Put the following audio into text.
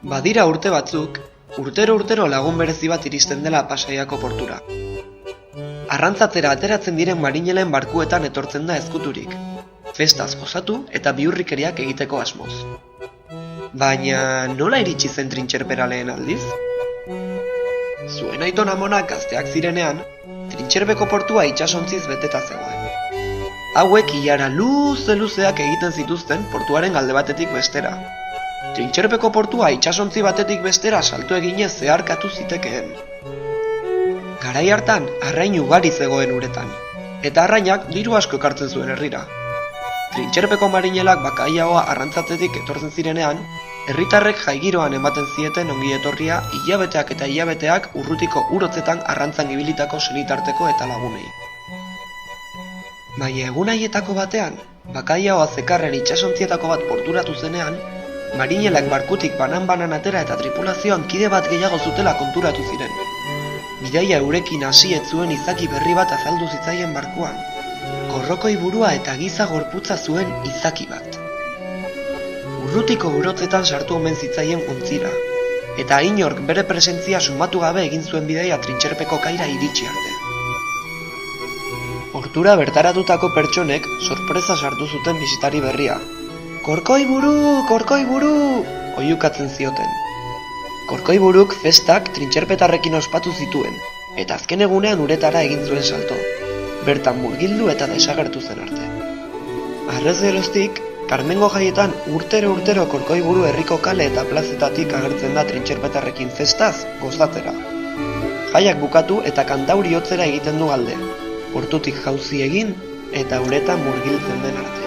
Badira urte batzuk, urtero lagun berezi bat iristen dela Pasaiako portura. Arrantzatzera ateratzen diren marinelen barkuetan etortzen da ezkuturik, festaz gozatu eta bihurrikeriak egiteko asmoz. Baina nola iritsi zen trintxerpera lehen aldiz? Zuen aiton amonak gazteak zirenean, Trintxerbeko portua itsasontziz beteta zegoen. Hauek ilara luzeak egiten zituzten portuaren alde batetik bestera. Trintxerbeko portua itsasontzi batetik bestera salto eginez zeharkatu zitekeen. Garai hartan, arrain ugari zegoen uretan, eta arrainak diru asko ekartzen zuen herrira. Trintxerbeko marinelak bakailaoa arrantzatzetik etortzen zirenean, herritarrek jaigiroan ematen zieten ongi etorria hilabeteak eta hilabeteak urrutiko urotzetan arrantzan ibilitako senitarteko eta lagunei. Baina egun haietako batean, bakailaoa zekarren itsasontzietako bat porturatu zenean, marinelak barkutik banan atera eta tripulazioan kide bat gehiago zutela konturatu ziren. Bidaia eurekin hasi ez zuen izaki berri bat azaldu zitzaien barkuan. Korrokoi burua eta giza gorputza zuen izaki bat. Urrutiko urotzetan sartu omen zitzaien ontzira, eta inork bere presentzia sumatu gabe egin zuen bidaia Trintxerpeko kaira iritsi arte. Portura bertaratutako pertsonek sorpresa sartu zuten bisitari berria. Korkoi buru, oihukatzen zioten. Korkoi buruk festak trintxerpetarrekin ospatu zituen, eta azken egunean uretara egin zuen salto, bertan murgildu eta desagertu zen arte. Arrez geroztik, Karmengo jaietan urtero Korkoi buru herriko kale eta plazetatik agertzen da trintxerpetarrekin festaz gozatzera. Jaiak bukatu eta kantauri hotzera egiten du galde, portutik jauzi egin eta uretan murgiltzen den arte.